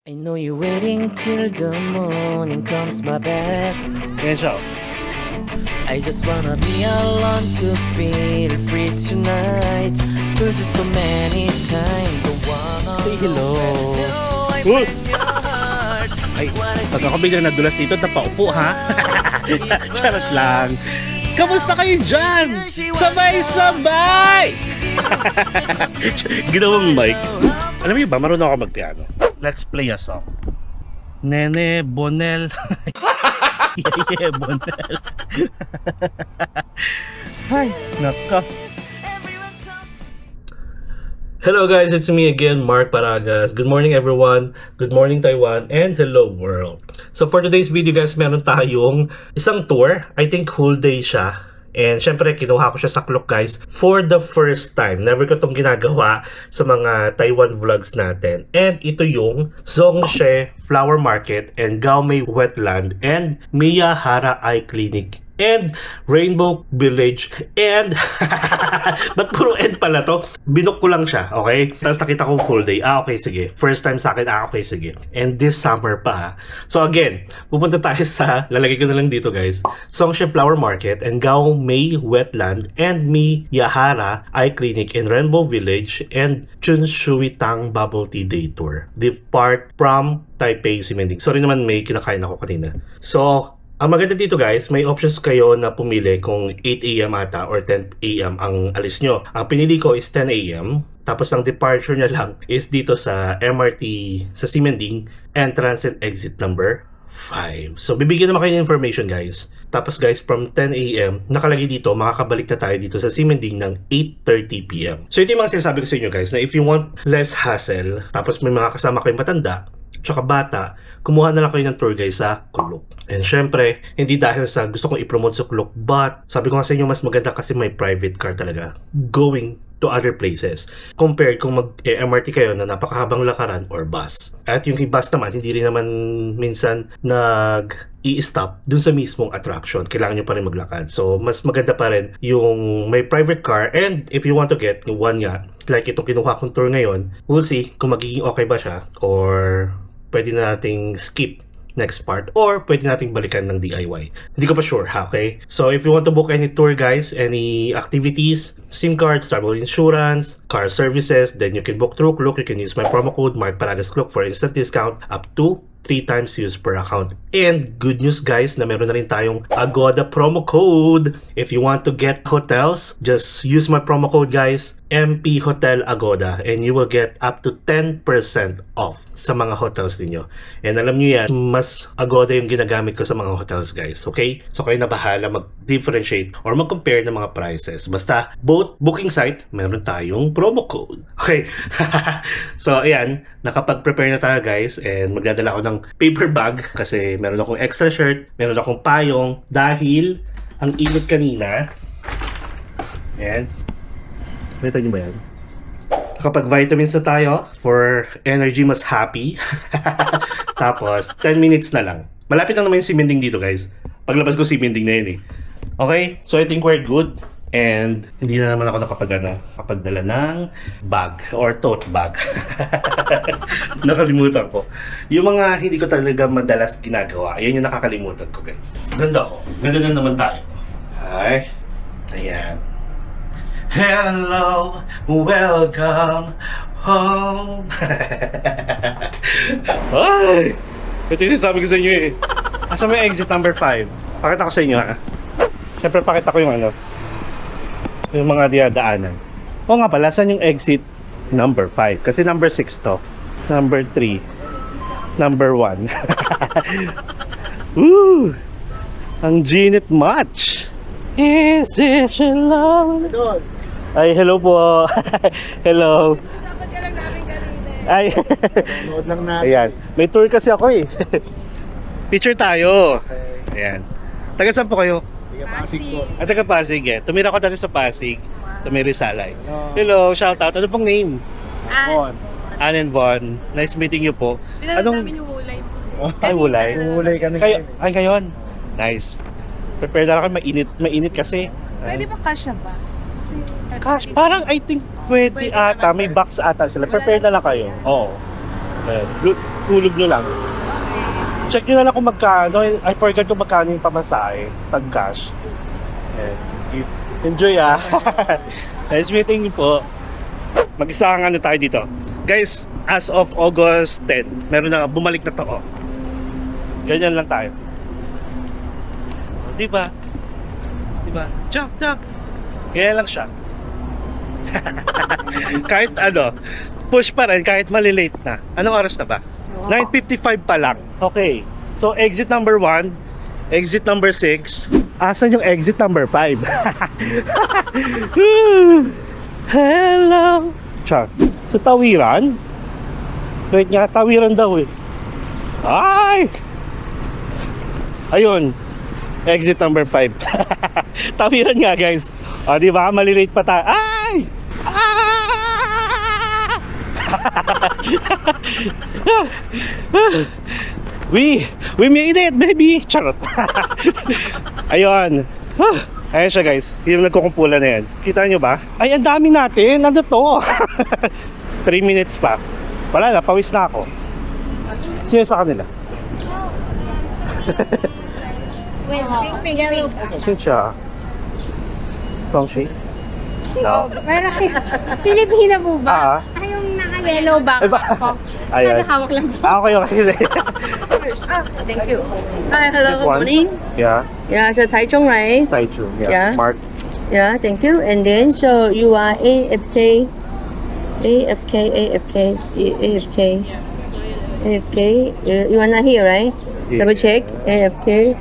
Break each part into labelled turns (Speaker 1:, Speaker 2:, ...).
Speaker 1: I know you're waiting till the morning comes my back.
Speaker 2: Yan siya.
Speaker 1: I just wanna be alone to feel free tonight. Told you so many times, the one on
Speaker 2: Say hello.
Speaker 1: Uy!
Speaker 2: Ay, pag ako biglang nadulas dito, napaupo ha? Charot lang. Kamusta kayo dyan? Sabay-sabay! Ginawang mic. Alam niyo ba, marunong ako magpiano. Let's play a song. Nene Bonel. Yeah, Bonel. Ay, naka. Hello guys, it's me again, Mark Paragas. Good morning everyone, good morning Taiwan, and hello world. So for today's video guys, meron tayong isang tour. I think whole day siya. And syempre, kinuha ko siya sa Klook guys for the first time. Never ko itong ginagawa sa mga Taiwan vlogs natin. And ito yung Zhongshe Flower Market and Gaomei Wetland and Miyahara Eye Clinic and Rainbow Village and ba't puro end pala to? Binook ko lang siya, okay? Tapos nakita ko full day. Okay, sige. First time sa akin, okay, sige. And this summer pa. So again, pupunta tayo sa, lalagay ko na lang dito guys, Zhongshe Flower Market and Gaomei Wetland and Miyahara Eye Clinic in Rainbow Village and Chunshuitang Bubble Tea Day Tour. Depart from Taipei Simending. Sorry naman, may kinakain ako kanina. So, ang maganda dito guys, may options kayo na pumili kung 8 AM ata or 10 AM ang alis nyo. Ang pinili ko is 10 AM. Tapos ang departure niya lang is dito sa MRT sa Simending, entrance and exit number 5. So bibigyan naman kayo ng information guys. Tapos guys, from 10 AM, nakalagay dito, makakabalik na tayo dito sa Simending ng 8:30 PM. So ito yung mga sinasabi ko sa inyo guys, na if you want less hassle, tapos may mga kasama kayong matanda, tsaka bata, kumuha na lang kayo ng tour guys sa Klook. And syempre, hindi dahil sa gusto kong i-promote sa Klook, but sabi ko nga sa inyo, mas maganda kasi may private car talaga going to other places compared kung mag-MRT kayo na napakahabang lakaran or bus. At yung bus naman, hindi rin naman minsan i-stop dun sa mismong attraction. Kailangan nyo pa rin maglakad. So, mas maganda pa rin yung may private car. And if you want to get one nga, like itong kinuha kong tour ngayon, we'll see kung magiging okay ba siya or pwede na nating skip next part or pwede nating balikan ng DIY. Hindi ko pa sure ha, okay? So if you want to book any tour guys, any activities, SIM cards, travel insurance, car services, then you can book through Klook. You can use my promo code MarkParagasKlook for instant discount up to 3 times use per account. And good news guys na meron na rin tayong Agoda promo code. If you want to get hotels, just use my promo code guys, MP Hotel Agoda, and you will get up to 10% off sa mga hotels niyo. And alam niyo yan, mas Agoda yung ginagamit ko sa mga hotels guys, okay? So kayo na bahala mag-differentiate or mag-compare ng mga prices. Basta both booking site, meron tayong promo code. Okay? So ayan, nakapag-prepare na tayo guys and magdadala ako ng paper bag kasi meron akong extra shirt, meron akong payong dahil ang init kanina. Ayan. Nakita niyo ba yan? Kapag vitamins na tayo for energy mas happy. Tapos 10 minutes na lang. Malapit lang naman yung Simending dito guys. Paglabas ko Simending na yun eh. Okay, so I think we're good. And hindi na naman ako nakapagdala ng bag or tote bag. Nakalimutan ko. Yung mga hindi ko talaga madalas ginagawa, yan yung nakakalimutan ko guys. Ganda ko. Ganda na naman tayo. Ay. Ayan. Hello, welcome home. Ay! Ito yung sabi ko sa inyo eh. Asa may exit number 5? Pakita ko sa inyo ha. Siyempre pakita ko yung yung mga dinadaanan. O nga pala, saan yung exit number 5? Kasi number 6 to. Number 3. Number 1. Woo! Ang Ginit match. Is it love? Ay, hello po. Hello.
Speaker 3: Usapan ka lang namin kanina.
Speaker 2: Ay.
Speaker 4: Nood lang natin.
Speaker 2: Ayan. May tour kasi ako eh. Picture tayo. Ayan. Taga saan po kayo?
Speaker 4: Tiga Pasig po.
Speaker 2: At taga Pasig eh. Tumira ko dati sa Pasig. Sa may Rizalay.
Speaker 4: Hello.
Speaker 2: Hello, shout out. Ano pong name?
Speaker 4: Bon.
Speaker 2: Ann and Von. Nice meeting you po.
Speaker 3: Pinanood namin yung Wulay.
Speaker 2: Ay, Wulay.
Speaker 4: Uhulay kami.
Speaker 2: Kayo, ay ngayon. Nice. Prepare na lang kayo. Mainit kasi.
Speaker 3: Pwede ba cash na box?
Speaker 2: Gosh, parang I think pwede ata. May box ata sila. Prepare na lang kayo. Oo. Hulog nyo lang. Check nyo na lang kung magkano. I forgot kung magkano yung pamasahe pag cash. And enjoy ah. Nice meeting you po. Mag-isang ano tayo dito. Guys, as of August 10, meron na bumalik na to. Oh. Ganyan lang tayo. Diba? Diba? Chak, chak. Ganyan lang siya. Kahit ano, push pa rin kahit malilate na. Anong oras na ba? 9:55 pa lang. Okay. So exit number 1, exit number 6. Asan yung exit number 5? Hello. Chak. Sa tawiran? Wait nga, tawiran daw eh. Ay! Ayun. Exit number 5. Tawiran nga guys. O diba, malilate pa tayo. Ay! Ah! We made it baby. Charot. Ayun. Ayan siya guys. Yung nagkukumpulan na yan. Kita nyo ba? Ay, ang dami natin. Ano to? 3 minutes pa. Wala na, pawis na ako. Sino sa kanila?
Speaker 3: Pink, yellow.
Speaker 2: Sino siya? Songshi? No?
Speaker 3: Meron Pilipina po ba?
Speaker 2: Ah.
Speaker 3: Ay, yung naka-yellow back
Speaker 2: Ay, ba?
Speaker 3: ako.
Speaker 2: Ayan.
Speaker 3: Nagahawak lang.
Speaker 2: Okay, okay.
Speaker 5: Thank you. Hi, hello,
Speaker 2: This
Speaker 5: good
Speaker 2: one?
Speaker 5: morning.
Speaker 2: Yeah,
Speaker 5: Yeah, so Taichung, right?
Speaker 2: Taichu.
Speaker 5: Yeah.
Speaker 2: Mark.
Speaker 5: Yeah, thank you. And then, so you are AFK, AFK, AFK, AFK, AFK. You are not here, right?
Speaker 2: Yeah.
Speaker 5: Double check. AFK.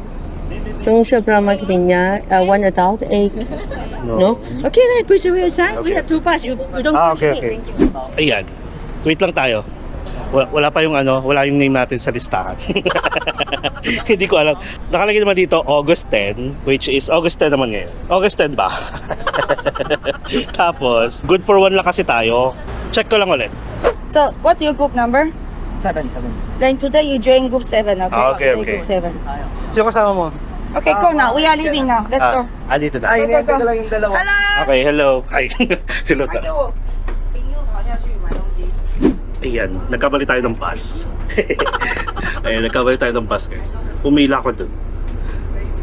Speaker 5: 中社 from marketing, yeah. One adult, 8. No? Okay, then push away aside. We have 2 pass. You don't push
Speaker 2: Okay,
Speaker 5: me.
Speaker 2: okay.
Speaker 5: Thank you.
Speaker 2: Ayan. Wait lang tayo. Wala pa yung ano, wala yung name natin sa listahan. Hindi ko alam. Nakalagay naman dito August 10, which is August 10 naman ngayon. August 10 ba? Tapos, good for 1 lang kasi tayo. Check ko lang ulit.
Speaker 6: So, what's your group number? 7. Then today you join group 7, okay?
Speaker 2: Ah, okay, okay.
Speaker 6: Group 7.
Speaker 2: Sino kasama mo?
Speaker 6: Okay, go now. We are leaving now. Let's go.
Speaker 2: Dito na.
Speaker 6: Go, go, go. Hello.
Speaker 2: Okay, hello. Hi. Hello ka. Ayan, nagkabali tayo ng bus. Ayan, nagkabali tayo ng bus guys. Umila ako dun.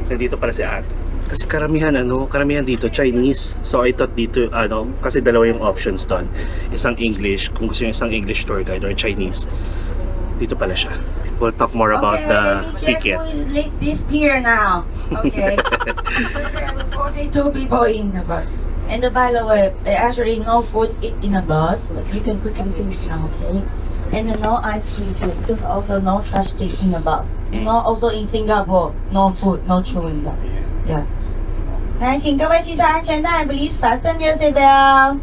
Speaker 2: Nandito pala si ate. Kasi karamihan dito Chinese. So I thought dito, kasi dalawa yung options doon. Isang English, kung gusto yung isang English tour guide or Chinese. Dito pala siya. We'll talk more about the ticket.
Speaker 6: This pier now. Okay. 42 people in the bus. And by the way, actually no food in the bus, but you can quickly finish now, okay? And no ice cream too. There's also no trash bin in the bus. No, also in Singapore, no food, no chewing gum. Yeah. 来，请各位系上安全带 ，please fasten your seatbelt.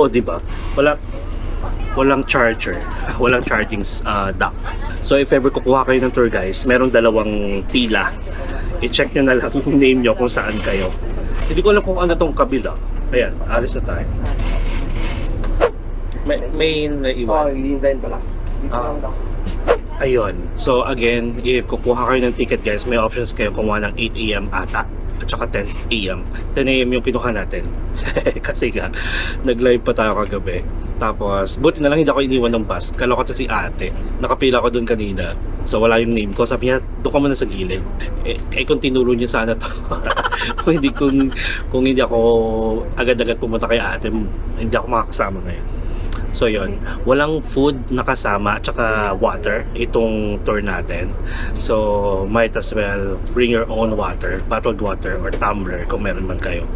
Speaker 2: O, di ba? Walang charger. Walang charging dock. So if ever kukuha kayo ng tour guys, merong dalawang pila. I-check nyo na lang yung name nyo kung saan kayo. Hindi ko alam kung ano tong kabila. Ayan, alis na tayo. May naiwan. Ayun. So again, if kukuha kayo ng ticket guys, may options kayo kumuha ng 8 AM ata. At saka 10 AM. 10 AM yung kinuha natin. Kasi nga, nag-live pa tayo kagabi. Tapos, buti na lang hindi ako iniwan ng bus. Kala ko to si ate. Nakapila ko dun kanina. So wala yung name ko. Sabi niya, doon ka muna sa gilid. Kung tinuro niyo sana to. kung hindi ako agad-agad pumunta kay ate, hindi ako makakasama ngayon. So yun, walang food na kasama at saka water itong tour natin. So might as well bring your own water, bottled water or tumbler kung meron man kayo.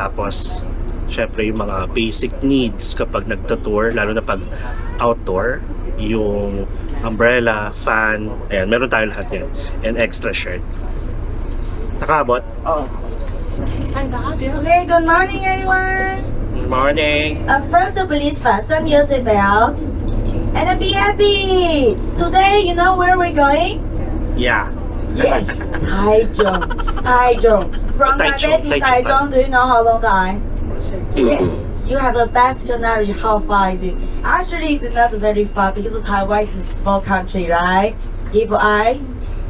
Speaker 2: Tapos syempre yung mga basic needs kapag nagta-tour, lalo na pag outdoor, yung umbrella, fan, ayan, meron tayo lahat yan. And extra shirt. Nakaabot?
Speaker 6: Okay, good morning everyone.
Speaker 2: Good morning!
Speaker 6: First, please fasten your seatbelt. And be happy! Today, you know where we're going?
Speaker 2: Yeah.
Speaker 6: Yes, Taichung. Taichung. From
Speaker 2: Taichung,
Speaker 6: Taipei to Taichung, do you know how long time? Yes. You have a best scenario. How far is it? Actually, it's not very far because Taiwan is a small country, right? If I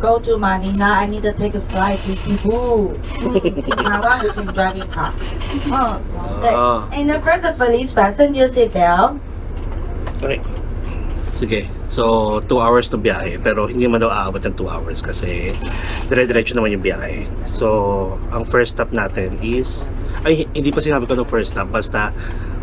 Speaker 6: go to Manila, I need to take a flight to Cebu. In Taiwan, we can drive in car. Okay. And the first, please fasten your seatbelt.
Speaker 2: Okay. Sige. So, 2 hours to biyahe. Pero hindi man daw aabot ng 2 hours kasi dire-diretso naman yung biyahe. So, ang first stop natin is... Ay, hindi pa sinabi ko ng first stop. Basta,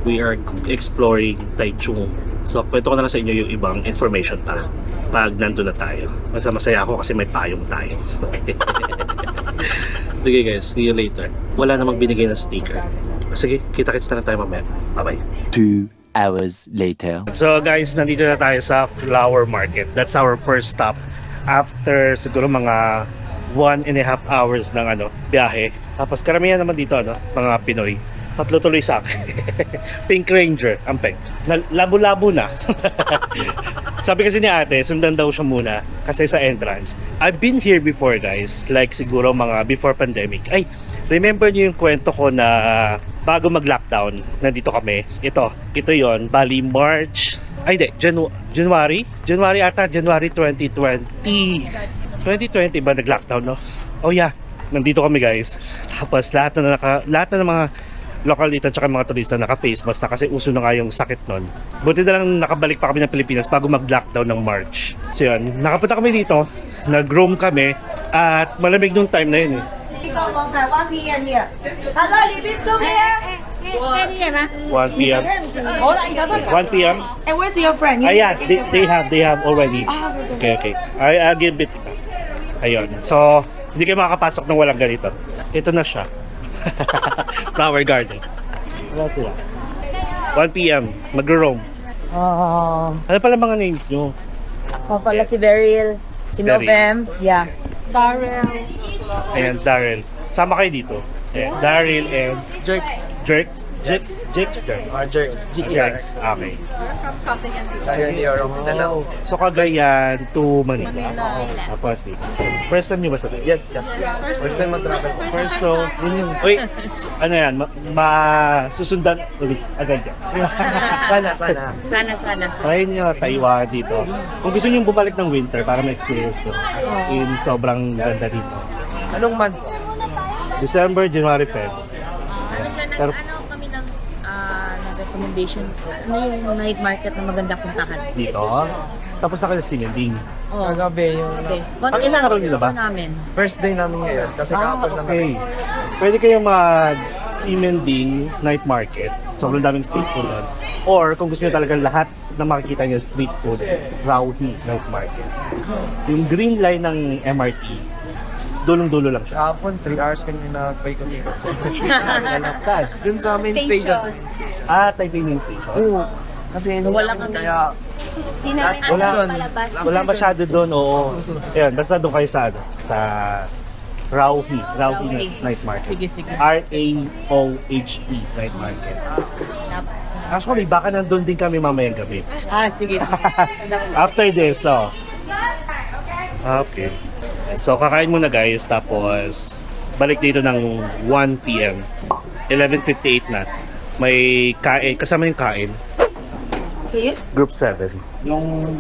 Speaker 2: we are exploring Taichung. So, kwento ko na lang sa inyo yung ibang information pa pag nandun na tayo. Masaya ako kasi may payong tayo. Sige guys, see you later. Wala namang binigay na sticker. Sige, kita-kits na lang tayo mamaya. Bye-bye.
Speaker 1: 2 hours later.
Speaker 2: So guys, nandito na tayo sa flower market. That's our first stop after siguro mga 1.5 hours ng biyahe. Tapos karamihan naman dito mga Pinoy. Tatlo tuloy sa akin. Pink Ranger, ang pink. Labo-labo na. Sabi kasi ni ate, sundan daw siya muna kasi sa entrance. I've been here before guys, like siguro mga before pandemic. Ay, remember niyo yung kwento ko na bago mag-lockdown, nandito kami. Ito yon, bali March, ay hindi, January ata, January 2020 ba nag-lockdown, no? Oh yeah, nandito kami guys. Tapos lahat na ng mga local dito at mga turista naka-face mask na kasi uso na nga yung sakit nun. Buti na lang nakabalik pa kami ng Pilipinas bago mag-lockdown ng March. So yun, nakapunta kami dito, nag-roam kami at malamig nung time na yun eh.
Speaker 6: 1 p.m. here. Hello, Libis, come here.
Speaker 2: 1 p.m. 1 p.m.
Speaker 6: And where's your friend?
Speaker 2: Ayan, they have already. Okay. I'll give it. Ayun. So, hindi kayo makakapasok ng walang ganito. Ito na siya. Flower garden. 1 p.m. Mag-roam. Ano pala mga names nyo?
Speaker 7: Pala si Beryl, si
Speaker 2: Beryl.
Speaker 7: Novem, yeah.
Speaker 2: Ayan, Daryl. Sama kayo dito. Ayan, Daryl and Jerks. Jerks. Okay. So, Cagayan to Manila. Tapos dito. First time nyo ba sa dito?
Speaker 8: Yes. First time mag-travel.
Speaker 2: First, so, wait, ano yan, masusundan ulit agad yan.
Speaker 7: Sana.
Speaker 2: Try nyo, Taiwan dito. Kung gusto nyo bumalik ng winter para ma-experience ko, in sobrang ganda dito.
Speaker 8: Anong month?
Speaker 2: December, January, Feb. Pero-
Speaker 7: Kami ng recommendation ko. Ano yung night market na magandang puntahan?
Speaker 2: Dito. Tapos na kayo sa Sinending.
Speaker 8: Kagabi yung
Speaker 7: Okay.
Speaker 2: Ang ilang araw nila ba?
Speaker 7: Namin.
Speaker 8: first day namin ngayon. Kasi kahapon lang.
Speaker 2: Okay. Pwede kayong mag-Sinending night market. Sobrang daming street food doon. Or kung gusto nyo talagang lahat na makikita nyo street food, Rauhi night market. Yung green line ng MRT, dulong-dulo lang siya.
Speaker 8: Kahapon, 3 hours kami nagpaikot-ikot. So, dun sa main station.
Speaker 2: Taipei main station.
Speaker 8: Oo. Kasi
Speaker 7: Wala kami.
Speaker 8: kaya
Speaker 3: Di na
Speaker 8: Last
Speaker 2: Wala.
Speaker 8: option.
Speaker 2: Wala masyado doon, oo. Ayun, basta doon kayo sa Rauhi night market.
Speaker 7: Sige.
Speaker 2: R-A-O-H-E night market. Actually, baka nandun din kami mamayang gabi.
Speaker 7: Sige.
Speaker 2: After this, so. Okay. So, kakain muna guys, tapos balik dito ng 1 p.m. 11:58 na. May kain, kasama yung kain. Group 7. Yung...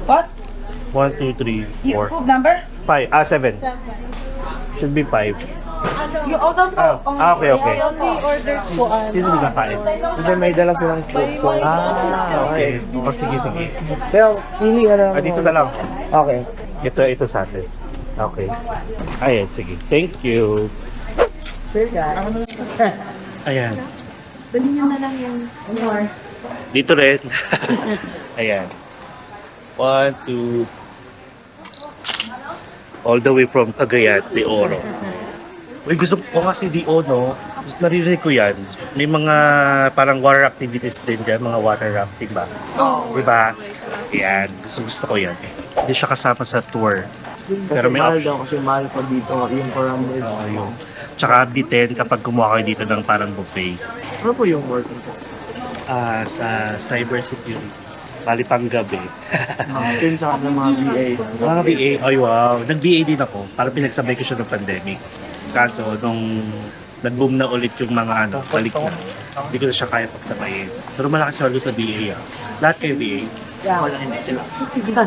Speaker 6: What?
Speaker 2: 1, 2, 3, 4,
Speaker 6: Group number?
Speaker 2: 5. 7. Should be 5.
Speaker 6: You order for...
Speaker 2: Okay. Sino yung nakain?
Speaker 8: kasi may dala silang food. So,
Speaker 2: Okay. O, sige.
Speaker 8: pero pili ka lang.
Speaker 2: Dito na lang.
Speaker 8: Okay.
Speaker 2: Ito sa atin. Okay. Ayan, sige. Thank you. Ayan.
Speaker 3: Bali niyo na lang yung more.
Speaker 2: Dito rin. Ayan. 1, 2. All the way from Cagayan de Oro. Uy, gusto ko kasi di no? Naririnig ko yan. May mga parang water activities din dyan, mga water rafting ba? Diba? Yan, gusto ko yan. Hindi siya kasama sa tour.
Speaker 8: Kasi mahal daw kasi mahal pa dito yung Paramount.
Speaker 2: Yung tsaka B10 kapag kumuha kayo dito ng parang buffet.
Speaker 8: Ano po yung work?
Speaker 2: Sa cyber security. Bali pang gabi.
Speaker 8: Sin sa ng mga VA.
Speaker 2: Mga BA, ay wow. Nag-BA din ako. Parang pinagsabay ko siya ng pandemic. Kaso, nung nag-boom na ulit yung mga balik na. Hindi ko na siya kaya pagsabayin. Pero malaki solo sa BA Lahat kayo BA?
Speaker 8: Wala hindi sila.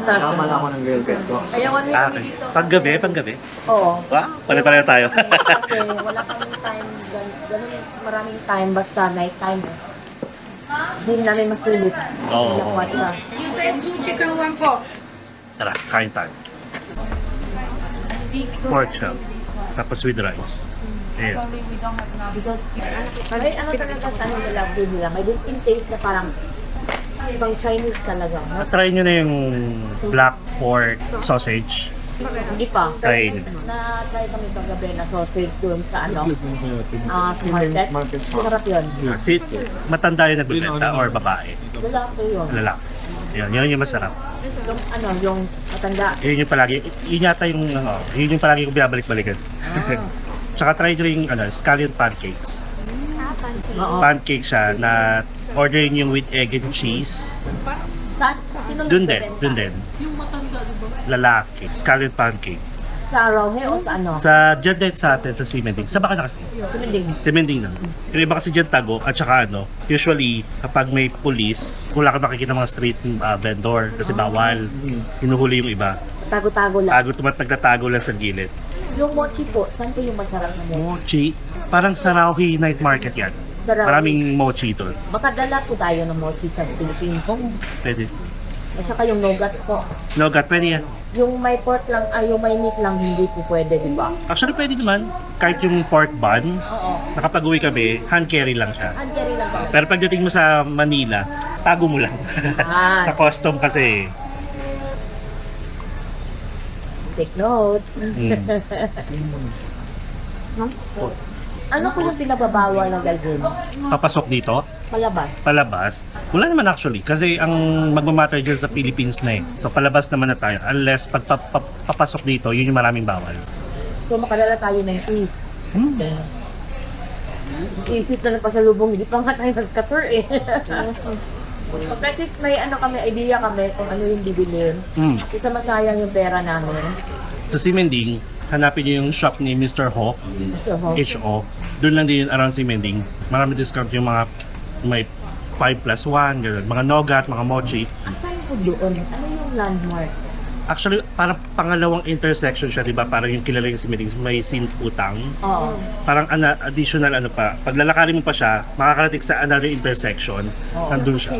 Speaker 8: Tama lang ako ng girlfriend ko.
Speaker 7: Kaya ano
Speaker 2: Ah, okay. Paggabi?
Speaker 7: Oo.
Speaker 2: Wow, pare-pareho tayo.
Speaker 7: Kasi wala kang time, ganun maraming time, basta night time. Hindi namin masulit.
Speaker 2: Oo.
Speaker 7: Nakuha siya.
Speaker 6: You said 2 chicken, 1 pork.
Speaker 2: Tara, kain tayo. Pork chop. Tapos with rice. Ayan.
Speaker 7: May ano talaga sa ano nila, food nila. May distinct taste na parang ibang Chinese talaga.
Speaker 2: Try nyo na yung black pork sausage.
Speaker 7: Hindi pa.
Speaker 2: Try nyo.
Speaker 7: Na-try kami kagabi na sausage doon sa ano, sa market. Sarap yun.
Speaker 2: Kasi matanda yung nagbibenta or babae.
Speaker 7: Lalaki yun.
Speaker 2: Lalaki. Yun yung masarap.
Speaker 7: Yung ano, yung matanda.
Speaker 2: Yun yung palagi, yun yata yung, yun yung palagi kong binabalik-balikan. Tsaka try nyo yung scallion pancakes.
Speaker 7: Oo.
Speaker 2: Pancake siya na orderin yung with egg and cheese.
Speaker 7: Saan? Sino
Speaker 2: Dun
Speaker 7: nagbebenta?
Speaker 2: din. Lalaki, scallion pancake.
Speaker 7: Sa Arrowhead o sa ano?
Speaker 2: Sa dyan din sa atin, sa Simending. Sa baka nakastin?
Speaker 7: Simending.
Speaker 2: Simending na. Yung iba kasi dyan tago, at saka usually kapag may police, wala ka makikita mga street vendor kasi bawal. Hinuhuli yung iba.
Speaker 7: Tago-tago lang.
Speaker 2: Nagtatago lang sa gilid.
Speaker 7: Yung mochi po, saan po yung masarap na mochi?
Speaker 2: Mochi, parang sa Rauhi Night Market yan.
Speaker 7: Sa Rauhi.
Speaker 2: Maraming mochi doon.
Speaker 7: Makadala po tayo ng mochi sa Philippines.
Speaker 2: Pwede.
Speaker 7: At saka yung nougat po.
Speaker 2: Nougat, pwede yan.
Speaker 7: Yung may pork lang, yung may meat lang, hindi po pwede, di ba?
Speaker 2: Actually, pwede naman. Kahit yung pork bun,
Speaker 7: Oo.
Speaker 2: nakapag-uwi kami, hand carry lang siya.
Speaker 7: Hand carry lang po.
Speaker 2: Pero pagdating mo sa Manila, tago mo lang.
Speaker 7: Ah.
Speaker 2: Sa custom kasi.
Speaker 7: Take note. Ano po yung pinababawal ng galgin?
Speaker 2: Papasok dito,
Speaker 7: Palabas.
Speaker 2: palabas. Wala naman actually. Kasi ang magmamatter dyan sa Philippines na eh. So palabas naman na tayo. Unless pag papasok dito, yun yung maraming bawal.
Speaker 7: So makadala tayo ng tea. Isip na ng pasalubong, hindi pa nga tayo nagka-tour eh. Pagkakit may ano kami, idea kami kung ano yung bibilin. Isa masayang yung pera namin.
Speaker 2: Sa Simending, hanapin niyo yung shop ni Mr. Ho,
Speaker 7: So,
Speaker 2: H.O. Doon lang din around Simending. Marami discount yung mga may 5+1, ganun. Mga nougat, mga mochi.
Speaker 7: asan po doon? Ano yung landmark?
Speaker 2: Actually, parang pangalawang intersection siya, di ba? Parang yung kilala yung Simending, may Sinputang.
Speaker 7: Oo.
Speaker 2: Parang additional ano pa. Pag lalakarin mo pa siya, makakarating sa another intersection.
Speaker 7: Oo.
Speaker 2: Nandun siya.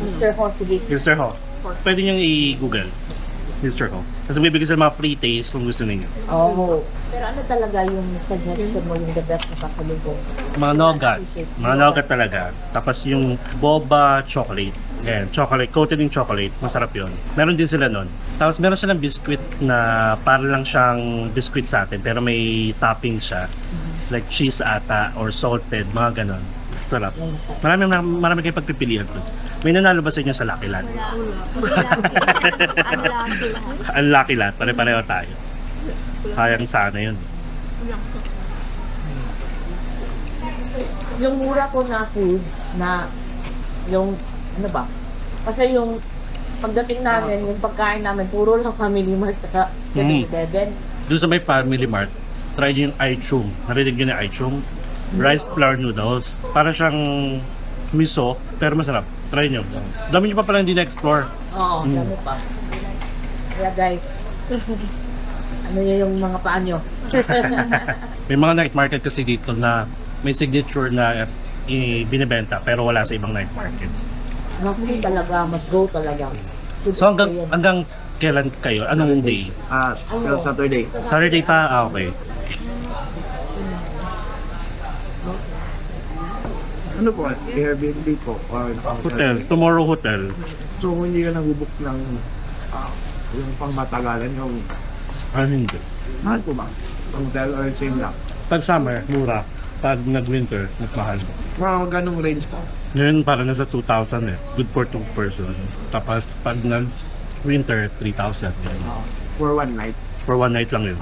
Speaker 7: Mr. Ho, sige.
Speaker 2: Mr. Ho. Pwede niyang i-google. Mr. Ho. Kasi may bigay sa mga free taste kung gusto ninyo.
Speaker 7: Oo. Pero ano talaga yung suggestion mo, yung the best na pasalubong?
Speaker 2: Mga nougat. Mga nougat talaga. Tapos yung boba chocolate. Yan, chocolate, coated in chocolate. Masarap yun. Meron din sila nun. Tapos meron silang biscuit na para lang siyang biscuit sa atin pero may topping siya. Like cheese ata or salted, mga ganon. Sarap. Marami kayong pagpipilian doon. May nanalo ba sa inyo sa Lucky Land? Ang Lucky Land. Pare-pareho tayo. Sayang sana yun.
Speaker 7: Yung mura ko na food na yung ano ba? Kasi yung pagdating namin, yung pagkain namin, puro lang Family Mart saka 7-Eleven.
Speaker 2: Doon sa may Family Mart, try nyo yung Aichung. Narinig nyo na Aichung? Rice flour noodles. Para siyang miso, pero masarap. Try nyo. Dami nyo pa pala hindi na-explore.
Speaker 7: Oo, dami pa. Kaya guys, ano yung mga paa nyo?
Speaker 2: May mga night market kasi dito na may signature na binibenta pero wala sa ibang night market.
Speaker 7: Must talaga, must go talaga.
Speaker 2: So hanggang kailan kayo? Anong day?
Speaker 8: Pero Saturday.
Speaker 2: Saturday pa? Ah, okay.
Speaker 4: Ano po? Airbnb po? Or
Speaker 2: Hotel. Tomorrow Hotel.
Speaker 4: So kung hindi ka nag-book ng yung pangmatagalan yung
Speaker 2: Hindi.
Speaker 4: mahal po ba? Hotel or same lang?
Speaker 2: Pag summer, mura. Pag nag-winter, nagmahal.
Speaker 4: Mga ganong range po.
Speaker 2: Ngayon parang nasa 2,000 eh. Good for 2 persons. Tapos pag nag-winter, 3,000.
Speaker 4: For one night.
Speaker 2: For one night lang yun.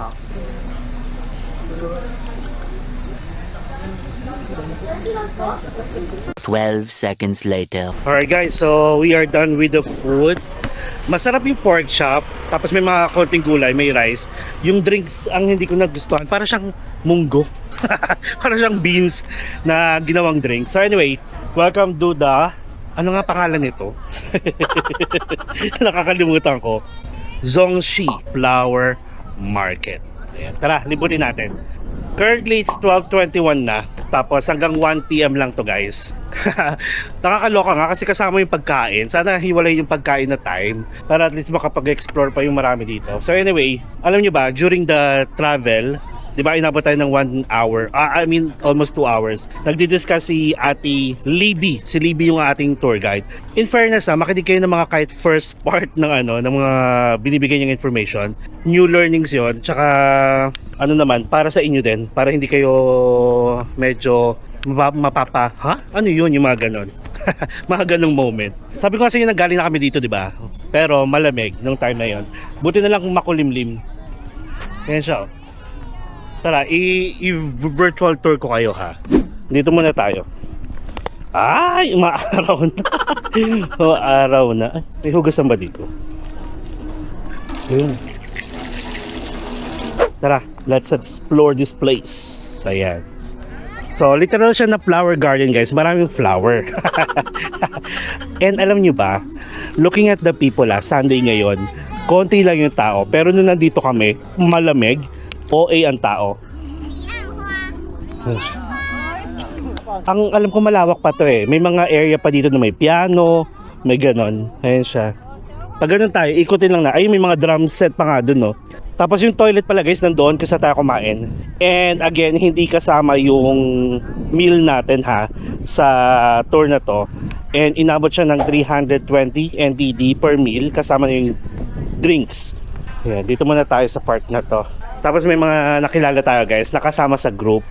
Speaker 1: 12 seconds later.
Speaker 2: Alright guys, so we are done with the food. Masarap yung pork chop, tapos may mga konting gulay, may rice. Yung drinks ang hindi ko nagustuhan, para siyang munggo. Para siyang beans na ginawang drink. So anyway, welcome to the, ano nga pangalan nito? Nakakalimutan ko. Zongshi Flower Market. Ayan, tara, libutin natin. Currently, it's 12:21 na. Tapos hanggang 1 PM lang to, guys. Nakakaloka nga kasi kasama yung pagkain. Sana hiwalay yung pagkain na time para at least makapag-explore pa yung marami dito. So anyway, alam nyo ba, during the travel, di ba, inabot tayo ng 1 hour, almost 2 hours. Nagdi-discuss si Ate Libby. Si Libby yung ating tour guide. In fairness, makinig kayo ng mga kahit first part ng ng mga binibigay niyang information. New learnings yon. Tsaka, naman, para sa inyo din. Para hindi kayo medyo mapapa, ano yun, yung mga ganon. Mga ganong moment. Sabi ko kasi nanggaling na kami dito, di ba? Pero malamig nung time na yon. Buti na lang kung makulimlim. Yan siya, Tara, i-virtual tour ko kayo, ha. Dito muna tayo. Ay, umaaraw na. Umaaraw na. Ay, may hugasan ba dito? Ayun. Tara, let's explore this place. Ayan. So, literal siya na flower garden, guys. Maraming flower. And alam nyo ba, looking at the people, Sunday ngayon, konti lang yung tao. Pero nung nandito kami, malamig, OA ang tao. Ang alam ko malawak pa to eh. May mga area pa dito na may piano, may ganon. Ayan siya. Pag ganon tayo, ikutin lang na. Ay, may mga drum set pa nga dun, no. Tapos yung toilet pala, guys, nandoon kasi tayo kumain. And again, hindi kasama yung meal natin, ha, sa tour na to. And inabot siya ng 320 NTD per meal, kasama na yung drinks. Ayan, dito muna tayo sa part na to. Tapos may mga nakilala tayo, guys, nakasama sa group.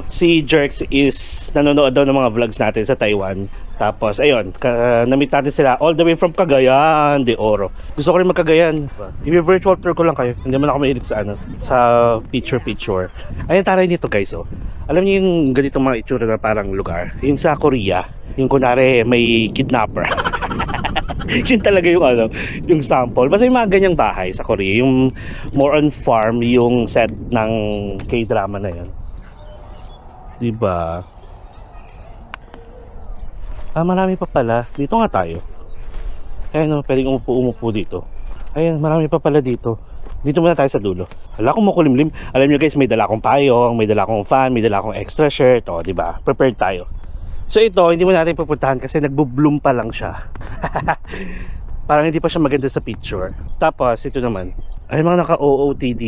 Speaker 2: Si Jerks is nanonood daw ng mga vlogs natin sa Taiwan. Tapos ayun, na-meet natin sila all the way from Cagayan de Oro. Gusto ko rin magkagayan. I-virtual tour ko lang kayo. Hindi man ako mahilig sa sa picture. Ayun, taray nito, guys, oh. Alam niyo yung ganitong mga itsura na parang lugar, yung sa Korea, yung kunwari may kidnapper. Yun talaga yung yung sample. Basta yung mga ganyang bahay sa Korea, yung more on farm yung set ng K-drama na yun. Diba? Marami pa pala. Dito nga tayo. Ayun, pwedeng umupo dito. Ayun, marami pa pala dito. Dito muna tayo sa dulo. Hala, kung makulimlim. Alam nyo, guys, may dala akong payong, may dala akong fan, may dala akong extra shirt. O, diba? Prepared tayo. So ito, hindi mo natin pupuntahan kasi nagbo-bloom pa lang siya. Parang hindi pa siya maganda sa picture. Tapos, ito naman. Ay, mga naka-OOTD.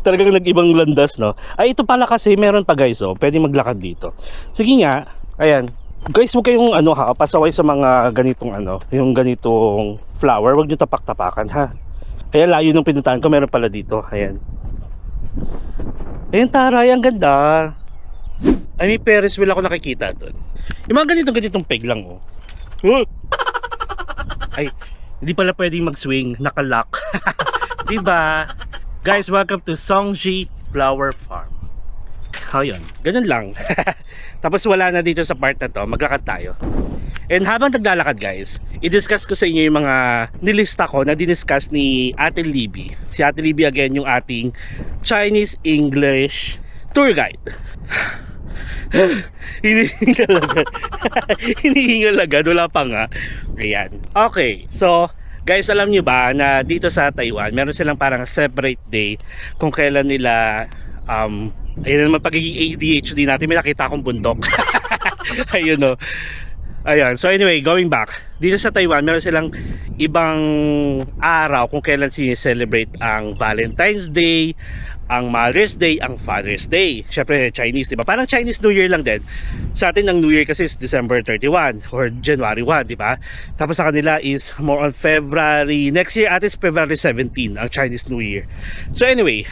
Speaker 2: Talagang nag-ibang landas, no? Ay, ito pala kasi, meron pa, guys, oh. Pwede maglakad dito. Sige nga, ayan. Guys, huwag kayong, pasaway sa mga ganitong, yung ganitong flower. Huwag nyo tapak-tapakan, ha? Kaya layo nung pinuntahan ko, meron pala dito. Ayan. Ayan, taray, ang ganda. Ay, may Ferris wheel ako nakikita doon. Yung mga ganitong peg lang, oh. Ay, hindi pala pwedeng mag-swing, nakalock. Diba? Guys, welcome to Zongshi Flower Farm. Ayun, ganun lang. Tapos wala na dito sa part na to, maglakad tayo. And habang naglalakad, guys, i-discuss ko sa inyo yung mga nilista ko na diniscuss ni Ate Libby. Si Ate Libby again, yung ating Chinese-English tour guide. Hinihingal agad. Hinihingal agad, wala pa nga. Ayan. Okay, so guys, alam nyo ba na dito sa Taiwan meron silang parang separate day kung kailan nila ayun naman pagiging ADHD natin. May nakita akong bundok. Ayun, no. Ayan, so anyway, going back, dito sa Taiwan meron silang ibang araw kung kailan sineselebrate ang Valentine's Day, ang Mother's Day, ang Father's Day. Syempre Chinese, di ba? Parang Chinese New Year lang din. Sa atin ang New Year kasi is December 31 or January 1, di ba? Tapos sa kanila is more on February. Next year atin is February 17 ang Chinese New Year. So anyway,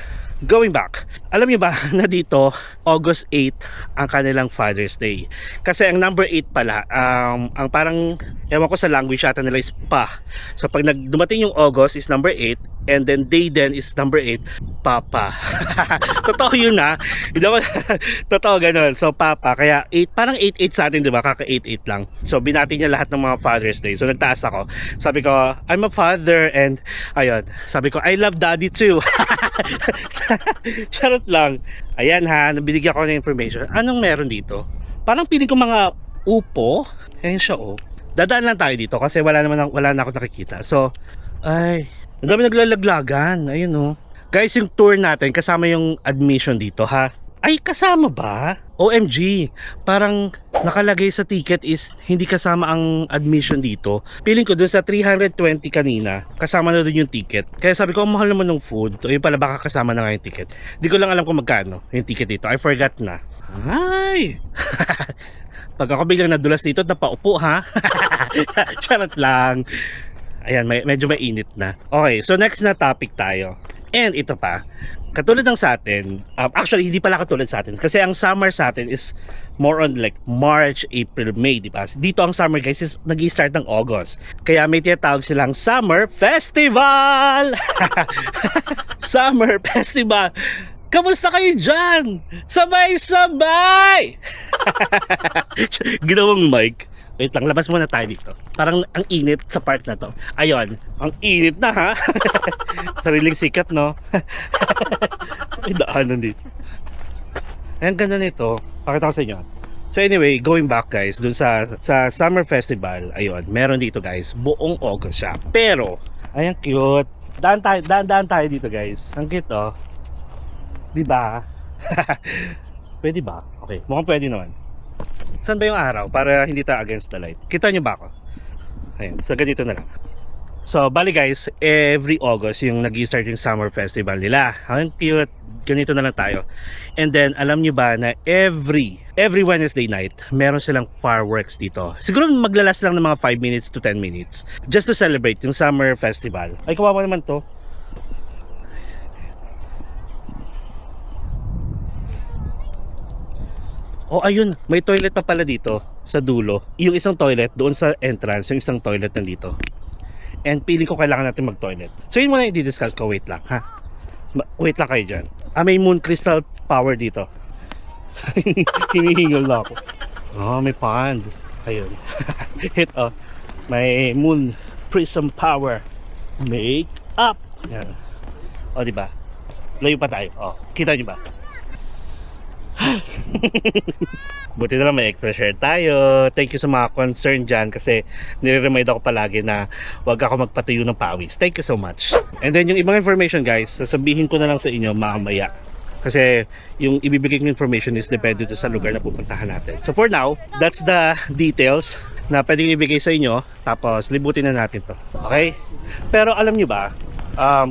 Speaker 2: going back, alam niyo ba na dito August 8 ang kanilang Father's Day? Kasi ang number 8 pala, ang parang ewan ko sa language ata nila is pa. So pag dumating yung August is number 8, And then Dayden is number 8, Papa. Totoo yun ha. Hindi ako, totoo ganun. So Papa, kaya 8, parang 8-8 sa atin, di ba? Kaka 8-8 lang. So binati niya lahat ng mga Father's Day. So nagtaas ako. Sabi ko, I'm a father, and ayun, sabi ko, I love daddy too. Charot lang. Ayan ha, nabinigyan ko ng information. Anong meron dito? Parang piling ko mga upo. Ayan siya oh. Dadaan lang tayo dito kasi wala na ako nakikita. So, ay, ang dami naglalaglagan. Ayun oh. Guys, yung tour natin kasama yung admission dito ha. Ay, kasama ba? OMG, parang nakalagay sa ticket is hindi kasama ang admission dito. Feeling ko doon sa 320 kanina, kasama na doon yung ticket. Kaya sabi ko, ang mahal naman ng food. O yun pala, baka kasama na nga yung ticket. Di ko lang alam kung magkano yung ticket dito. I forgot na. Ay! Pag ako biglang nadulas dito, napaupo ha? Charot lang. Ayan, medyo mainit na. Okay, so next na topic tayo. And ito pa, katulad ng sa atin, actually hindi pala katulad sa atin kasi ang summer sa atin is more on like March, April, May, di ba? Dito ang summer guys is nag-i-start ng August. Kaya may tinatawag silang Summer Festival! Summer Festival! Kamusta kayo dyan? Sabay-sabay! Ginawang mic. Wait lang, labas muna tayo dito. Parang ang init sa part na to. Ayun, ang init na ha. Sariling sikat, no? May daanan dito. Ayan, ganda nito. Pakita ko sa inyo. So anyway, going back guys, dun sa Summer Festival, ayun, meron dito guys, buong August siya. Pero, ayan cute. Daan tayo dito guys. Ang cute oh. Diba? Pwede ba? Okay, mukhang pwede naman. Saan ba yung araw? Para hindi tayo against the light. Kita nyo ba ako? Ayun, so ganito na lang. So, bali guys, every August yung nag-start yung Summer Festival nila. Ang cute. Ganito na lang tayo. And then, alam nyo ba na every Wednesday night, meron silang fireworks dito. Siguro maglalas lang ng mga 5 minutes to 10 minutes. Just to celebrate yung Summer Festival. Ay, kawawa naman to. Oh, ayun, may toilet pa pala dito sa dulo. Yung isang toilet doon sa entrance, yung isang toilet nandito. And piling ko kailangan natin mag-toilet. So yun muna yung di-discuss ko, wait lang, ha? Wait lang kayo dyan. May moon crystal power dito. Hinihingal na ako. Oh, may pond. Ayun. Ito, may moon prism power. Make up. Yan. O, diba? Layo pa tayo. O, kita nyo ba? Buti na lang may extra share tayo. Thank you sa mga concern dyan kasi nire-remind ako palagi na wag ako magpatuyo ng pawis. Thank you so much. And then yung ibang information guys, sasabihin ko na lang sa inyo mamaya. Kasi yung ibibigay kong information is depende sa lugar na pupuntahan natin. So for now, that's the details na pwedeng ibigay sa inyo. Tapos libutin na natin to. Okay? Pero alam nyo ba,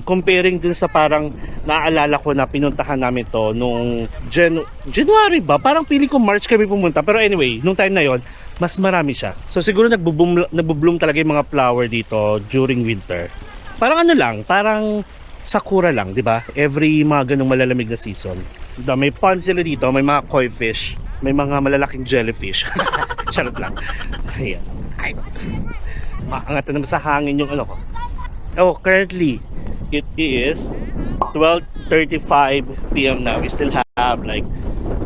Speaker 2: comparing dun sa parang naaalala ko na pinuntahan namin to nung January ba? Parang pili ko March kami pumunta. Pero anyway, nung time na yon mas marami siya. So siguro nagbo-bloom talaga yung mga flower dito during winter. Parang ano lang, parang sakura lang, di ba? Every mga ganung malalamig na season. May pond sila dito, may mga koi fish, may mga malalaking jellyfish. Charot lang. Ayan. Ay. Maangat na naman sa hangin yung ano ko. Oh, currently it is 12:35 PM now. We still have like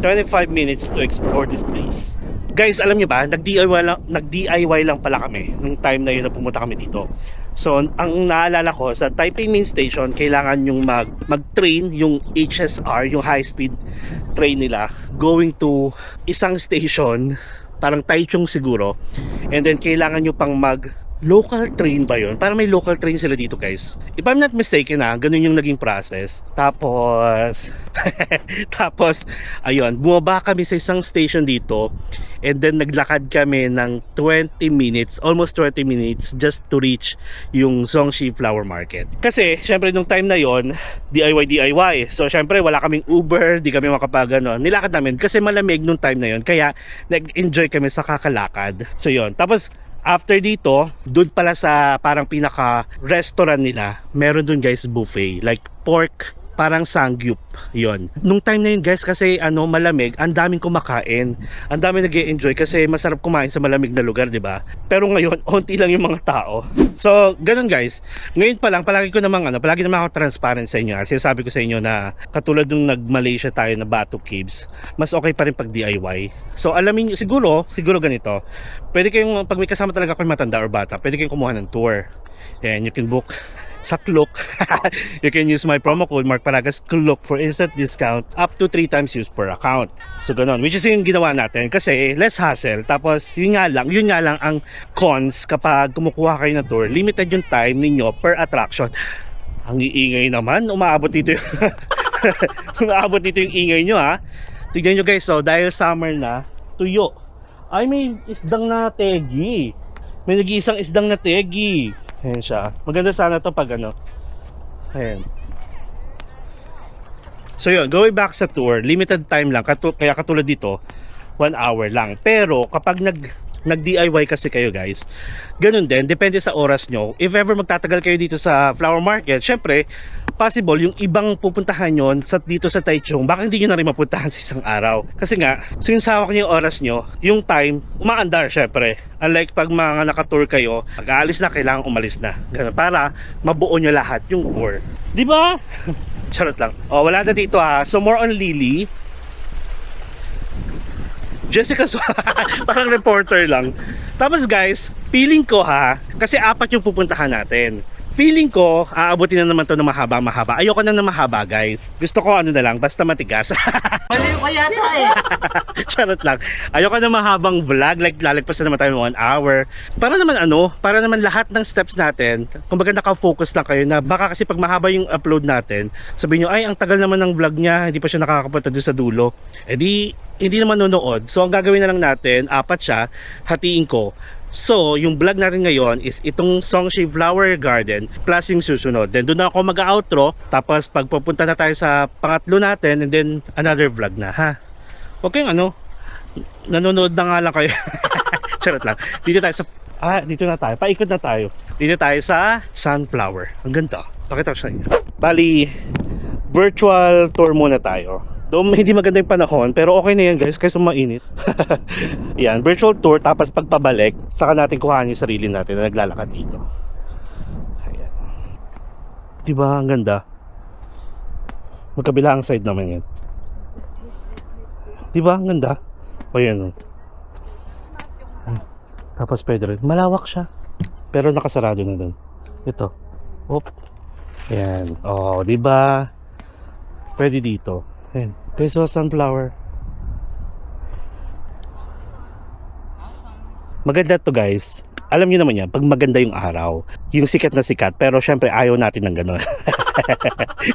Speaker 2: 25 minutes to explore this place. Guys, alam niyo ba, nag-DIY lang pala kami nung time na yun na pumunta kami dito. So, ang naalala ko, sa Taipei Main Station, kailangan yung mag-train yung HSR, yung high-speed train nila, going to isang station, parang Taichung siguro. And then, kailangan nyo pang local train ba yun? Parang may local train sila dito guys. If I'm not mistaken ganun yung naging process. Tapos ayun, bumaba kami sa isang station dito and then naglakad kami ng 20 minutes, almost 20 minutes just to reach yung Zongxi Flower Market. Kasi syempre nung time na yon DIY. So syempre wala kaming Uber, di kami makapagano. Nilakad namin kasi malamig nung time na yon. Kaya nag-enjoy kami sa kakalakad. So yun. Tapos after dito, doon pala sa parang pinaka restaurant nila, meron doon guys buffet, like pork parang sangyup yon. Nung time na yun guys, kasi malamig, ang daming kumakain, ang daming nag-e-enjoy kasi masarap kumain sa malamig na lugar, di ba? Pero ngayon, onti lang yung mga tao. So, ganun guys. Ngayon pa lang, palagi naman ako transparent sa inyo. Kasi sabi ko sa inyo na katulad nung nag-Malaysia tayo na Batu Caves, mas okay pa rin pag DIY. So, alamin nyo, siguro ganito. Pwede kayong, pag may kasama talaga kayong matanda or bata, pwede kayong kumuha ng tour. And you can book sa Klook. You can use my promo code Mark Paragas Klook for instant discount up to 3 times use per account. So ganun, which is yung ginawa natin kasi less hassle. Tapos yun nga lang ang cons kapag kumukuha kayo ng tour, limited yung time ninyo per attraction. Ang iingay naman, umaabot dito yung umaabot dito yung ingay nyo ha. Tignan nyo guys, so dahil summer na, tuyo. Ay, may isdang na tegi. May nag-iisang isdang na tegi. Ayan siya. Maganda sana to pag ayan. So yun, going back sa tour, limited time lang. Kaya katulad dito, 1 hour lang. Pero kapag nag-DIY kasi kayo guys, ganun din, depende sa oras nyo. If ever magtatagal kayo dito sa flower market, syempre, possible yung ibang pupuntahan nyo dito sa Taichung, baka hindi nyo na rin mapuntahan sa isang araw. Kasi nga, since hawak nyo yung oras nyo, yung time, umaandar syempre. Unlike pag mga nakatour kayo, pag-aalis na, kailangan umalis na. Ganun, para mabuo nyo lahat yung tour. Di ba? Charot lang. Oh, wala na dito ha. So more on Lily. Jessica parang reporter lang. Tapos guys, feeling ko kasi 4 yung pupuntahan natin. Feeling ko, aabutin na naman to ng mahaba. Ayoko na ng mahaba guys. Gusto ko na lang, basta matigas.
Speaker 6: Maliw ka yata eh.
Speaker 2: Charot lang. Ayoko na mahabang vlog, like lalagpas na naman tayo ng 1 hour. Para naman lahat ng steps natin, kumbaga naka-focus lang kayo na baka kasi pag mahaba yung upload natin, sabihin nyo, ay ang tagal naman ng vlog niya, hindi pa siya nakakapunta doon sa dulo. Hindi naman nunood. So ang gagawin na lang natin, 4 siya, hatiin ko. So, yung vlog natin ngayon is itong Songshi Flower Garden plus yung susunod. Then doon na ako mag-outro. Tapos pagpupunta na tayo sa pangatlo natin and then another vlog na ha. Okay nanonood na nga lang kayo. Charot lang. Dito na tayo. Paikot na tayo. Dito tayo sa Sunflower. Ang ganda. Pakita ko sa inyo. Bali, virtual tour muna tayo. Doon hindi maganda yung panahon, pero okay na yan guys, kasi mainit. Yan, virtual tour, tapos pagpabalik, saka natin kuhaan yung sarili natin na naglalakad dito. Ayan. Diba, ang ganda. Magkabila ang side naman yan. Diba, ang ganda. O yan. Tapos pwede rin, malawak siya. Pero nakasarado na dun. Ito. Oop. Ayan. O, diba? Pwede dito. Ayan. Guys, so sunflower. Maganda to guys. Alam niyo naman yan, pag maganda yung araw, yung sikat na sikat, pero syempre ayaw natin ng gano'n.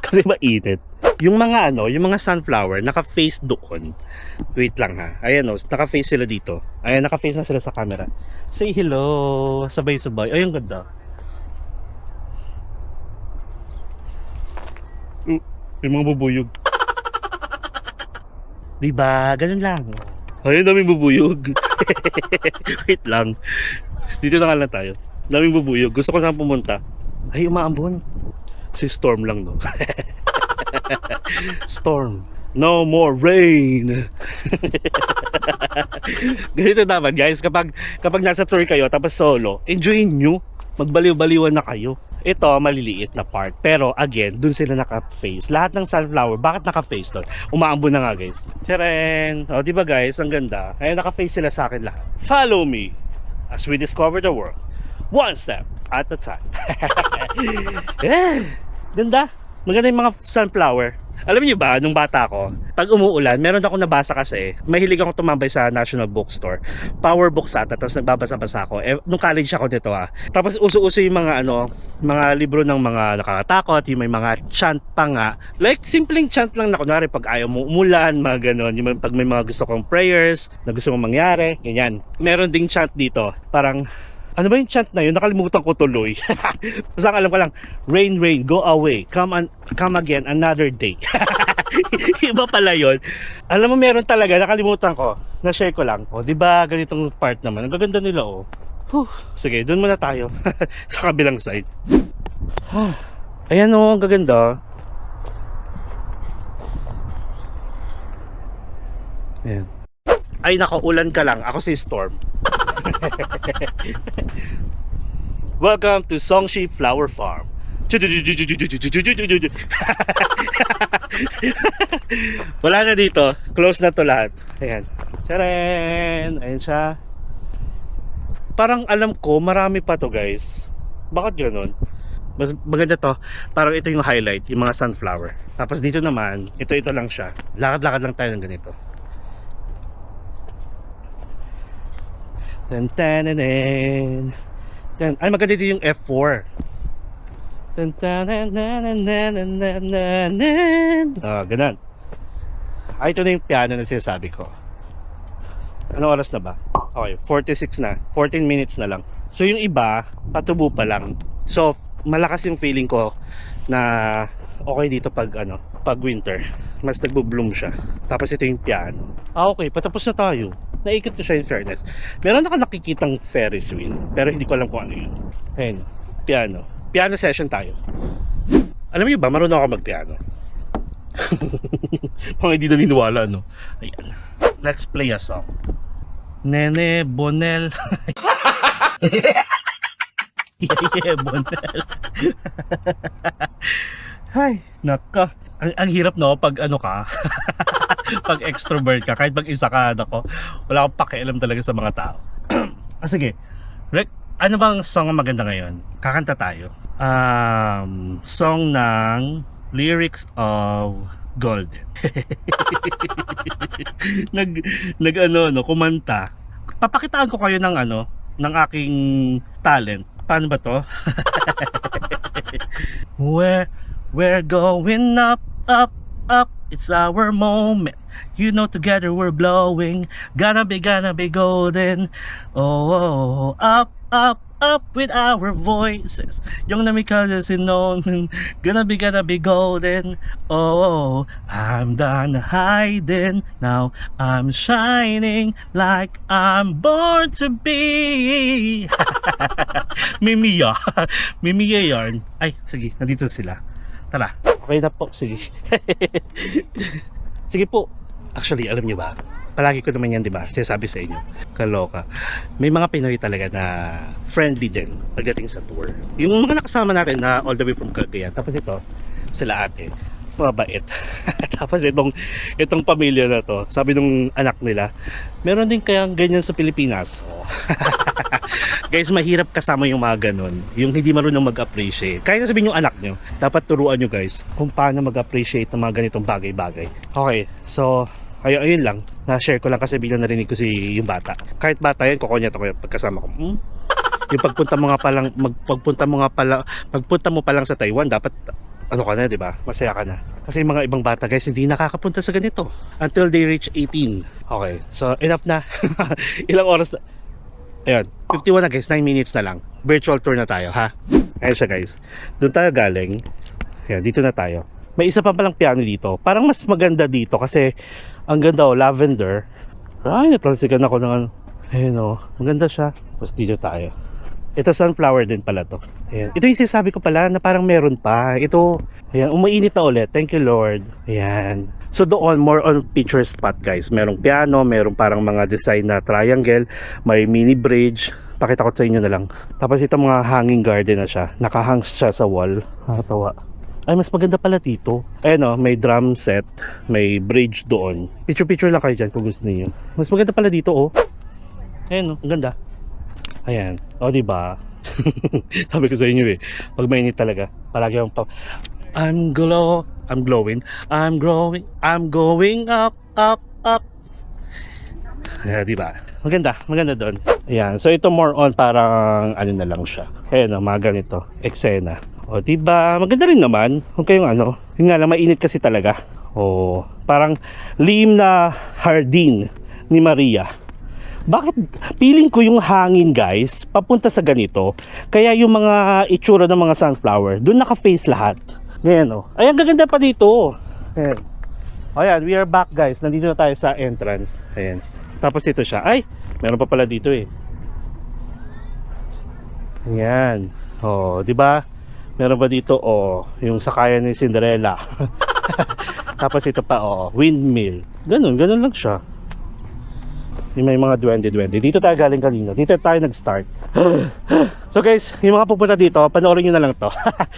Speaker 2: Kasi mainit. Yung mga sunflower, naka-face doon. Wait lang ha. Ayan naka-face sila dito. Ayan, naka-face na sila sa camera. Say hello. Sabay-sabay. Ayun, ganda. Yung mga bubuyog. Diba? Ganun lang. Ayun, daming bubuyog. Wait lang. Dito na nga lang tayo. Daming bubuyog. Gusto ko saan pumunta. Ay, umaambon. Si Storm lang, no? Storm. No more rain. Ganito dapat, guys. Kapag nasa tour kayo, tapos solo, enjoyin nyo. Magbaliw-baliwan na kayo. Ito, maliliit na part. Pero again, dun sila naka-face. Lahat ng sunflower, bakit naka-face doon? Umaambon na nga guys. Tcharan! O, diba guys? Ang ganda. Ayan, naka-face sila sa akin lahat. Follow me as we discover the world. One step at a time. Ganda. Maganda yung mga sunflower. Alam niyo ba, nung bata ko, pag umuulan, meron akong nabasa kasi, mahilig akong tumambay sa National Bookstore. Power books ata, tapos nagbabasa-basa ako. Nung college ako dito Tapos uso-uso yung mga mga libro ng mga nakakatakot, yung may mga chant pa nga. Like, simpleng chant lang na kunwari pag ayaw mo umulan, mga ganon. Yung pag may mga gusto kong prayers, na gusto mong mangyari, ganyan. Meron ding chant dito, parang, ano ba yung chant na yun? Nakalimutan ko tuloy. Basta alam ko lang, rain, rain, go away. Come again another day. Iba pala yun. Alam mo, meron talaga, nakalimutan ko. Na-share ko lang. O, diba, ganitong part naman. Ang gaganda nila, oh. Sige, doon muna tayo. Sa kabilang side. Ayan, oh, ang gaganda. Ayan. Ay nako, ulan ka lang. Ako si Storm. Welcome to Songshi Flower Farm. Wala na dito. Close na to lahat. Ayan. Tcharan! Ayan siya. Parang alam ko, marami pa to guys. Bakit ganun? Maganda to. Parang ito yung highlight, yung mga sunflower. Tapos dito naman, ito lang siya. Lakad-lakad lang tayo ng ganito. Ay, maganda dito yung F4. Ganun. Ay, ito na yung piano na sinasabi ko. Anong oras na ba? Okay, 46 na. 14 minutes na lang. So yung iba, patubo pa lang. So, malakas yung feeling ko na okay dito pag winter. Mas nagbo-bloom siya. Tapos ito yung piano. Okay, patapos na tayo. Naikot ko siya in fairness. Meron ako nakikitang Ferris wheel, pero hindi ko alam kung ano yun. Ayun, piano. Piano session tayo. Alam niyo ba, marunong ako mag-piano. Mga hindi naniniwala, no? Ayan. Let's play a song. Nene Bonel. Yeah, Bonel. Ay, naka. Ang hirap, no, pag ka. Pag extrovert ka, kahit mag-isa ka, nako, wala akong pakialam talaga sa mga tao. Sige, ano bang song ang maganda ngayon? Kakanta tayo. Song ng lyrics of Golden. Kumanta. Papakitaan ko kayo ng ng aking talent. Paano ba to? We're going up, up, up. It's our moment. You know, together we're glowing. Gonna be golden. Oh, up, up, up with our voices. Yung namikalas known. Gonna be golden. Oh, I'm done hiding. Now I'm shining like I'm born to be. Mimiya. Mimiya yarn. Ay, sige, nandito sila. Tara, okay na po, sige. Sige po. Actually, alam niyo ba? Palagi ko naman yan, di ba? Sinasabi sa inyo. Kaloka. May mga Pinoy talaga na friendly din pagdating sa tour. Yung mga nakasama natin na all the way from Cagayan. Tapos ito, sila ate. Mabait. Tapos itong pamilya na to, sabi nung anak nila, meron din kayang ganyan sa Pilipinas. Oh. Guys, mahirap kasama yung mga ganun. Yung hindi marunong mag-appreciate. Kahit sabihin yung anak nyo, dapat turuan nyo guys kung paano mag-appreciate ng mga ganitong bagay-bagay. Okay, so ayun lang. Na-share ko lang kasi biglang narinig ko yung bata. Kahit bata yan, kukunyat ako pagkasama ko. Yung pagpunta mo pa lang sa Taiwan, dapat ka na, di ba? Masaya ka na. Kasi yung mga ibang bata guys, hindi nakakapunta sa ganito until they reach 18. Okay, so enough na. Ilang oras na? Ayun, 51 na guys, 9 minutes na lang. Virtual tour na tayo, ha? Ayun siya guys. Doon tayo galing. Ayun, dito na tayo. May isa pa palang piano dito. Parang mas maganda dito kasi ang ganda lavender. Ay, natalsikan ako ng ayun maganda siya. Tapos dito tayo. Ito sunflower din pala to. Ayan. Ito yung sinasabi ko pala na parang meron pa. Ito, ayan, umainit na ulit. Thank you Lord. Ayan. So doon, more on picture spot guys. Merong piano, merong parang mga design na triangle, may mini bridge. Pakita ko sa inyo na lang. Tapos ito mga hanging garden na siya. Nakahang siya sa wall. Nakatawa. Ay, mas maganda pala dito. Ayan may drum set, may bridge doon. Picture lang kayo dyan kung gusto niyo. Mas maganda pala dito Ayan ang ganda. Ayan. Diba? Sabi ko sa inyo pag mainit talaga, palagi akong I'm glowing, I'm growing, I'm going up, up, up. Ayan, diba? Maganda doon. Ayan. So ito more on parang na lang siya. Ayan mga ganito. Eksena. Diba? Maganda rin naman. Kung kayong yun nga lang, mainit kasi talaga. Parang lihim na hardin ni Maria. Bakit feeling ko yung hangin guys papunta sa ganito, kaya yung mga itsura ng mga sunflower doon naka-face lahat. Ngayon ay ang gaganda pa dito. Ayan, we are back guys. Nandito na tayo sa entrance. Ayan. Tapos ito siya. Ay, meron pa pala dito Ayan. Di ba? Meron ba dito yung sakayan ni Cinderella. Tapos ito pa windmill. Ganun lang siya. Yung may mga duwende-duwende. Dito tayo galing kanina. Dito tayo nag-start. So guys, yung mga pupunta dito, panoorin nyo na lang to.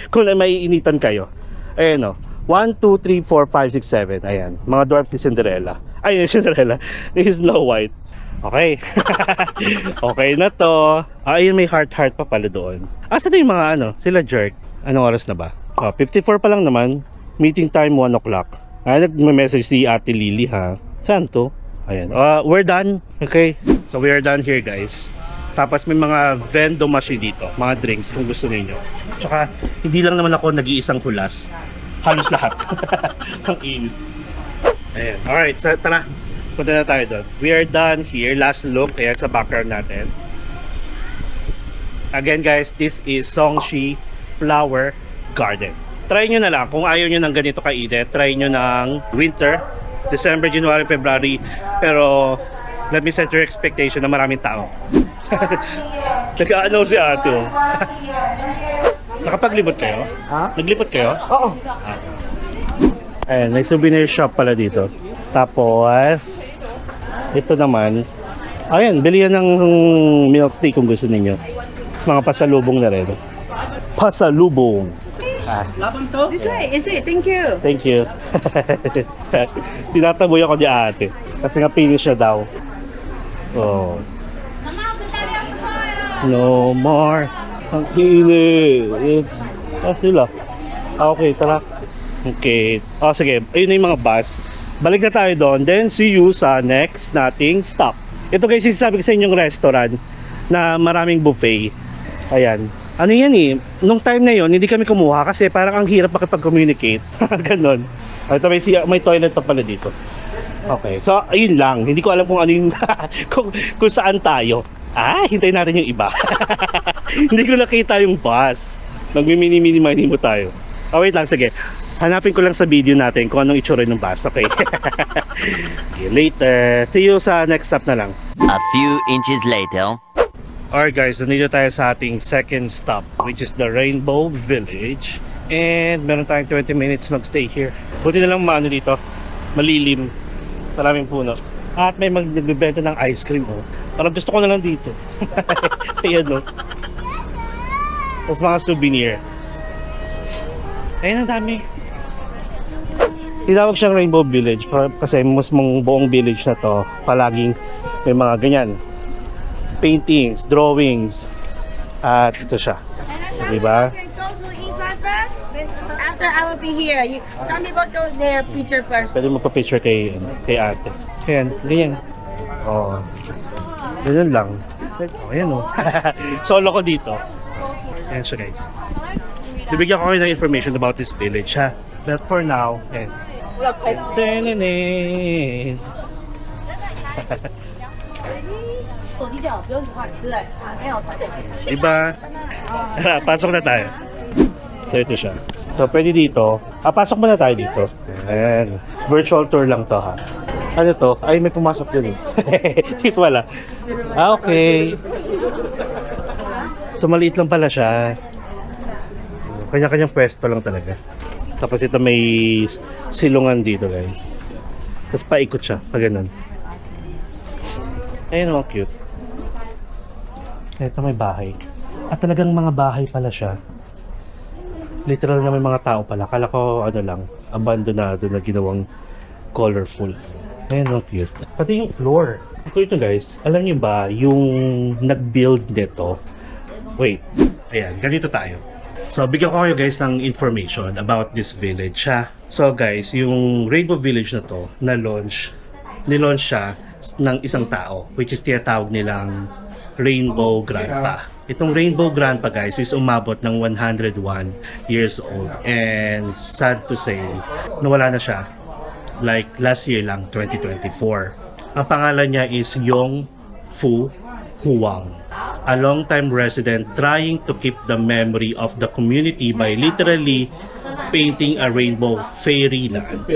Speaker 2: Kung maiinitan kayo. Ayan o. 1, 2, 3, 4, 5, 6, 7. Ayan. Mga dwarfs ni Cinderella. Ay, Cinderella. Ni Snow White. Okay. Okay na to. Ayun, may heart-heart pa pala doon. Asa na yung mga sila jerk? Anong oras na ba? 54 pa lang naman. Meeting time 1 o'clock. Ay, nag-message si Ate Lily ha. Saan to? Ayan. We're done. Okay. So we are done here guys. Tapos may mga vending machine dito. Mga drinks kung gusto niyo. Tsaka hindi lang naman ako nag-iisang hulas. Halos lahat. Ang init. Ayan. Alright. So tara. Punta na tayo doon. We are done here. Last look. Ayan sa background natin. Again guys, this is Songshi Flower Garden. Try nyo na lang. Kung ayaw nyo ng ganito kainit, try nyo ng winter. December, January, February. Pero let me set your expectation na maraming tao. Nag-ano si ate oh. Nakapaglibot kayo?
Speaker 4: Ha?
Speaker 2: Naglibot kayo?
Speaker 4: Oo.
Speaker 2: Ayan, may souvenir shop pala dito. Tapos ito naman, ayan, bili yan ng milk tea kung gusto ninyo. Mga pasalubong na rin. Pasalubong.
Speaker 5: This way, is it? Thank you.
Speaker 2: Thank you. Tinataboy ako ni ate. Kasi nga finish siya daw. Oh. No more. Ang init. Sila. Okay, tara. Okay. Sige. Ayun na yung mga bus. Balik na tayo doon. Then see you sa next nating stop. Ito guys, sinasabi ko sa inyong restaurant na maraming buffet. Ayan. Ano yan eh, nung time na yon hindi kami kumuha kasi parang ang hirap makipag-communicate. Ganon. Ito may toilet pa pala dito. Okay, so ayun lang. Hindi ko alam kung ano yung kung saan tayo. Hintayin natin yung iba. Hindi ko nakita yung bus. Magmimini-mini mo tayo. Wait lang, sige. Hanapin ko lang sa video natin kung anong itsura ng bus. Okay. Okay, later. See you sa next stop na lang.
Speaker 1: A few inches later.
Speaker 2: Alright guys, nandito tayo sa ating second stop, which is the Rainbow Village. And meron tayong 20 minutes magstay here. Buti na lang maano dito, malilim, maraming puno. At may magbibenta ng ice cream oh. Parang gusto ko na lang dito. Ayan oh. Tapos mga souvenir. Ayan ang dami. Tinawag siyang Rainbow Village kasi mas mong buong village na to palaging may mga ganyan. Paintings, drawings, at ito siya. Diba?
Speaker 6: Go to the inside first. After I will be here. Some people go their picture first.
Speaker 2: Pwede magpa-picture kay ate. Ayan, ganyan. Oo. Ganyan lang. Ayan o. Solo ko dito. Ayan siya guys. Bibigyan ko kayo ng information about this village ha. But for now, ayan. Tenenin. Diba? Pasok na tayo. So ito siya. So pwede dito. Pasok muna tayo dito. Ayan. Virtual tour lang to ha. Ano to? Ay may pumasok dun eh. Dito wala. Okay. So maliit lang pala siya. Kanya-kanyang pwesto lang talaga. Tapos ito may silungan dito guys. Tapos paikot siya. Pag ganun. Ayun oh, cute. Ito may bahay. At talagang mga bahay pala siya. Literal na may mga tao pala. Kala ko ano lang, abandonado na ginawang colorful. Ayun oh, cute. Pati yung floor. Ito guys, alam niyo ba yung nag-build nito? Wait. Ayan, ganito tayo. So, bigyan ko kayo guys ng information about this village ha. So guys, yung Rainbow Village na to, nilaunch siya ng isang tao, which is tinatawag nilang Rainbow Grandpa. Itong Rainbow Grandpa guys is umabot ng 101 years old. And sad to say, nawala na siya. Like last year lang, 2024. Ang pangalan niya is Yong Fu Huang. A long-time resident trying to keep the memory of the community by literally painting a rainbow fairyland.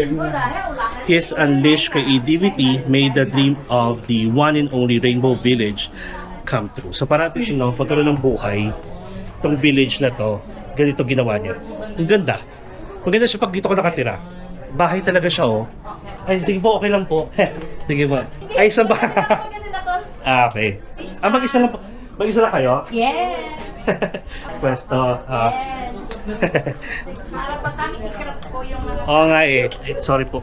Speaker 2: His unleashed creativity made the dream of the one and only Rainbow Village come true. So parating siya, pagkaroon ng buhay, itong village na to, ganito ginawa niya. Ang ganda. Maganda siya pag dito ko nakatira. Bahay talaga siya oh. Ay, sige po, okay lang po. Sige po. Ay, sa bahay. Ah, okay. Ah, mag-isa lang po. Mag-isa lang kayo?
Speaker 3: Yes!
Speaker 2: Pwesto.
Speaker 3: Yes! Para pagkakikirap ko yung mga...
Speaker 2: Oo nga eh. Sorry po.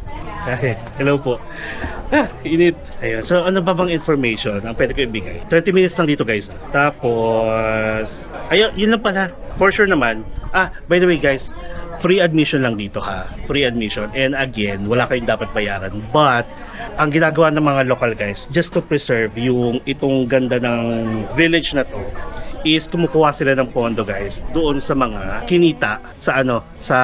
Speaker 2: Hello po. Init. Ayun. So, ano ba bang information ang pwede ko ibigay? 20 minutes lang dito, guys. Tapos, ayun, yun lang pala. For sure naman. By the way, guys, free admission lang dito ha. Free admission. And again, wala kayong dapat bayaran. But, ang ginagawa ng mga local guys, just to preserve yung itong ganda ng village na to, is kumukuha sila ng pondo guys doon sa mga kinita sa sa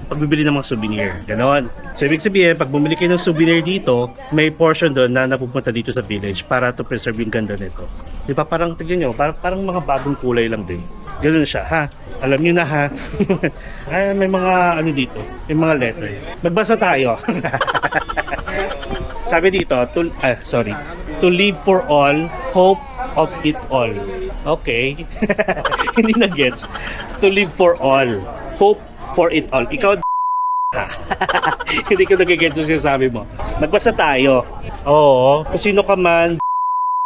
Speaker 2: pagbibili ng mga souvenir. Ganon. So ibig sabihin, pag bumili kayo ng souvenir dito, may portion doon na napupunta dito sa village para to preserve yung ganda nito. Di ba parang tignan nyo, parang mga bagong kulay lang din. Ganun siya, ha? Alam nyo na, ha? Ay, may mga dito, may mga letters. Magbasa tayo. Sabi dito, to live for all, hope of it all. Okay. Hindi na gets. To live for all, hope for it all. Ikaw, hindi ko nagigets yung sinasabi mo. Magbasa tayo. Oo, kung sino ka man.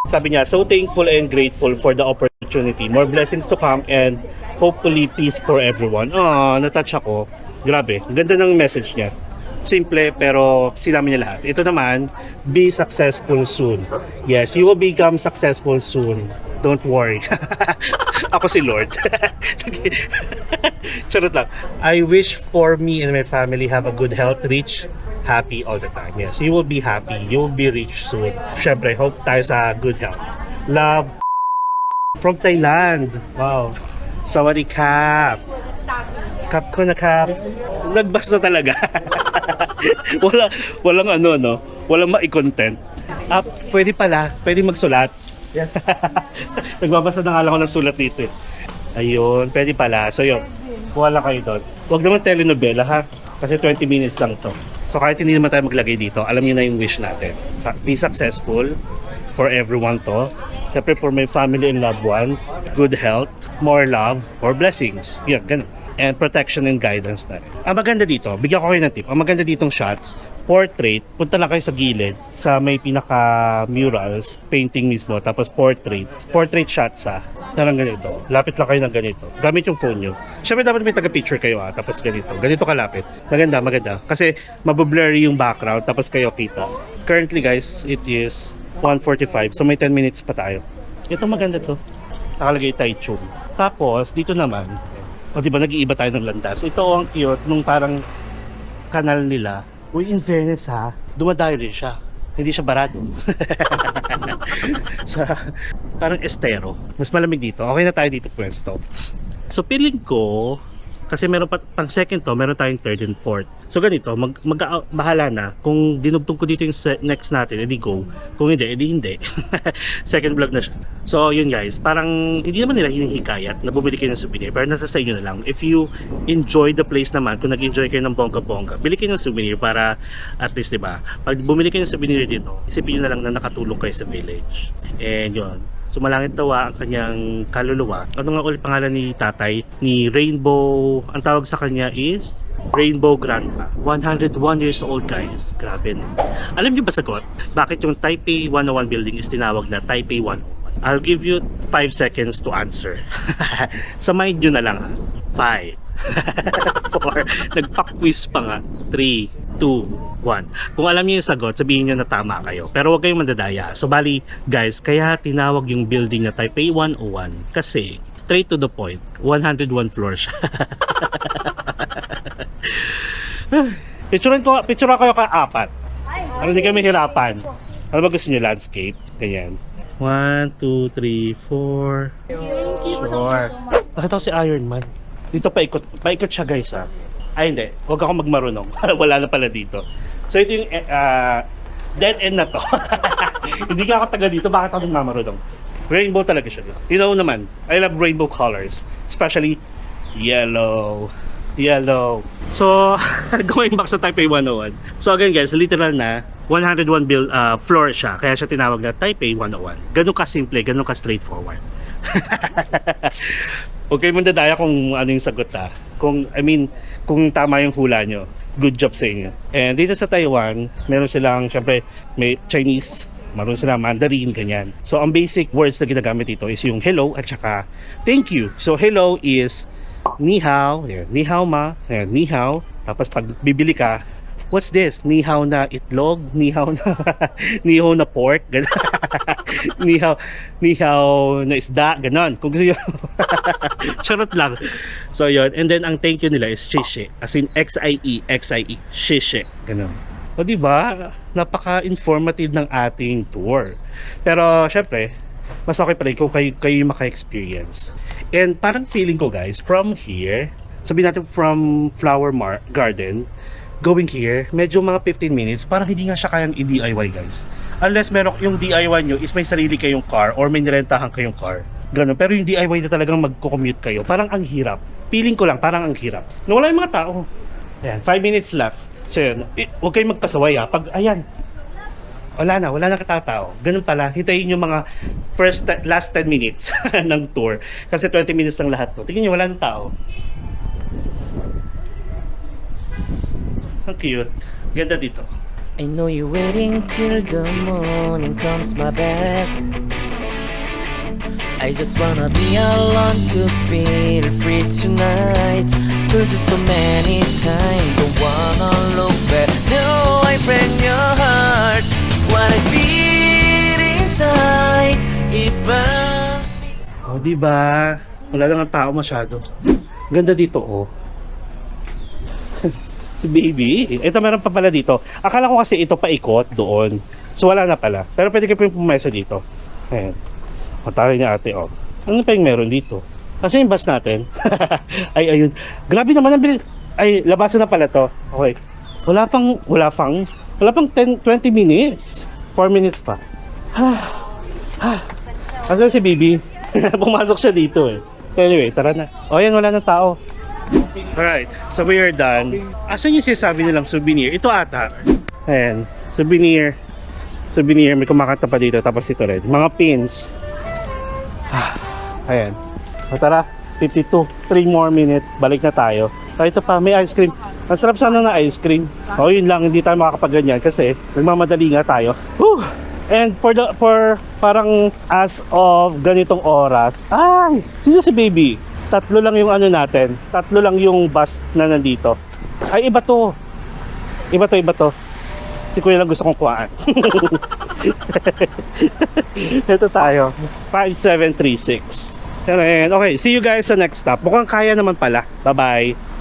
Speaker 2: Sabi niya, so thankful and grateful for the opportunity. More blessings to come and hopefully peace for everyone. Natouch ako. Grabe, ganda ng message niya. Simple pero sinabi niya lahat. Ito naman, be successful soon. Yes, you will become successful soon. Don't worry. Ako si Lord. Charot lang. I wish for me and my family have a good health, rich, happy all the time. Yes, you will be happy. You will be rich soon. Siyempre, hope tayo sa good health. Love from Thailand. Wow. Sawadee Kap. Kap ko na kap. Nagbasa talaga. Walang walang mai-content. Pwede pala, pwede magsulat. Yes. Nagbabasa na nga lang ako ng sulat dito eh. Ayun, pwede pala. So yun, wala kayo doon. Huwag naman telenovela ha, kasi 20 minutes lang to. So kahit hindi naman tayo maglagay dito, alam niyo na yung wish natin. Be successful for everyone to. Siyempre for my family and loved ones, good health, more love, more blessings. Yan, ganun. And protection and guidance na rin. Ang maganda dito, bigyan ko kayo ng tip. Ang maganda ditong shots, portrait, punta lang kayo sa gilid, sa may pinaka-murals, painting mismo, tapos portrait shots Parang ganito. Lapit lang kayo ng ganito. Gamit yung phone nyo. Siyempre dapat may taga-picture kayo tapos ganito. Ganito kalapit. Maganda. Kasi mabublurry yung background, tapos kayo kita. Currently guys, it is 1:45, so may 10 minutes pa tayo. Ito maganda to. Nakalagay Taichung. Tapos, dito naman, diba nag-iiba tayo ng landas. Ito ang cute nung parang kanal nila. Uy, in fairness dumadayo rin siya. Hindi siya barado. Parang estero. Mas malamig dito. Okay na tayo dito pwesto. So, feeling ko, kasi meron pang second to, meron tayong third and fourth. So ganito, bahala na. Kung dinugtong ko dito yung next natin, edi go. Kung hindi, edi hindi. Second vlog na siya. So yun guys, parang hindi naman nila hinihikayat na bumili kayo ng souvenir. Pero nasa sa inyo na lang. If you enjoy the place naman, kung nag-enjoy kayo ng bongga-bongga, bili kayo ng souvenir para at least, diba? Pag bumili kayo ng souvenir dito, isipin nyo na lang na nakatulong kayo sa village. And yun. Sumalangit tawa ang kanyang kaluluwa. Ano nga ulit pangalan ni tatay? Ni Rainbow, ang tawag sa kanya is Rainbow Grandpa. 101 years old guys. Grabe no? Alam niyo ba sagot? Bakit yung Taipei 101 building is tinawag na Taipei 101? I'll give you 5 seconds to answer. Sa mind nyo na lang 5 4 nagpa-quiz pa nga 3 2, 1. Kung alam niyo yung sagot, sabihin niyo na tama kayo. Pero huwag kayong mandadaya. So bali, guys, kaya tinawag yung building na Taipei 101 kasi straight to the point, 101 floors siya. Picturean ko kayo ka-apat. Ano, hindi kami hirapan. Ano ba gusto niyo? Landscape? Ganyan. 1, 2, 3, 4. Nakita ko si Iron Man. Dito paikot siya guys Ay hindi, huwag ako magmarunong. Wala na pala dito. So ito yung dead end na to. Hindi ka ako taga dito, bakit ako marunong? Rainbow talaga siya. You know naman, I love rainbow colors. Especially yellow. So, going back sa Taipei 101. So again guys, literal na 101 floor siya. Kaya siya tinawag na Taipei 101. Ganun ka simple, ganun ka straightforward. Okay mo dadaya kung ano yung sagot kung tama yung hula nyo, good job sa inyo. And dito sa Taiwan, meron silang syempre may Chinese marunong sila Mandarin, ganyan. So ang basic words na ginagamit dito is yung hello at saka thank you. So hello is ni hao, ayan, ni hao ma, ayan, ni hao. Tapos pag bibili ka, what's this? Ni hao na itlog, ni hao na ni hao na pork, ganun. ni hao na isda, ganun. Kung gusto nyo. Charot lang. So yun, and then ang thank you nila is shishe, as in XIE, shishe, ganun. O diba, napaka-informative ng ating tour. Pero syempre, mas okay pa rin kung kayo yung maka-experience. And parang feeling ko guys, from here, sabihin natin from Garden, going here, medyo mga 15 minutes, parang hindi nga siya kayang i-DIY guys. Unless meron yung DIY nyo is may sarili kayong car or may nirentahan kayong car. Ganun. Pero yung DIY na talagang magko-commute kayo, parang ang hirap. Feeling ko lang, parang ang hirap. Nawala yung mga tao. Ayan, 5 minutes left. So yun, huwag kayong magpasaway ha. Pag, ayan, wala na katatao. Ganun pala, hintayin yung mga last 10 minutes ng tour. Kasi 20 minutes lang lahat to. Tingnan nyo, wala nang tao. Ang cute. Ganda dito.
Speaker 1: I know you're waiting till the morning comes my back. I just wanna be alone to feel free tonight. Told you so many times, don't wanna look back. Do I break your heart? What I feel inside, it burns me.
Speaker 2: Oh, diba? Wala lang ang tao masyado. Ganda dito, oh. Si baby. Ito meron pa pala dito. Akala ko kasi ito paikot doon. So wala na pala. Pero pwede kayo pumesa dito. Ayan. Matawin niya ate, oh. Ano pa yung meron dito? Kasi yung bus natin. Ay, ayun. Grabe naman ang bilis. Ay, labasan na pala to. Okay. Wala pang 10, 20 minutes. 4 minutes pa. Asan si baby? Pumasok siya dito eh. So anyway, tara na. O yan, wala na tao. Alright, so we are done. Asan yung sinasabi nilang souvenir? Ito ata. Ayan, souvenir. May kumakanta pa dito. Tapos ito rin. Mga pins. Ayan. O tara, 52. 3 more minutes. Balik na tayo. So ito pa, may ice cream. Ang sarap sana na ice cream. O yun lang, hindi tayo makakapagganyan kasi nagmamadali nga tayo. Whew! And for parang as of ganitong oras. Ay! Sino si baby? 3 lang yung ano natin. 3 lang yung bus na nandito. Ay, iba to. Iba to. Si kuya lang gusto kong kuhaan. Ito tayo. 5736. Okay, see you guys sa next stop. Mukhang kaya naman pala. Bye-bye.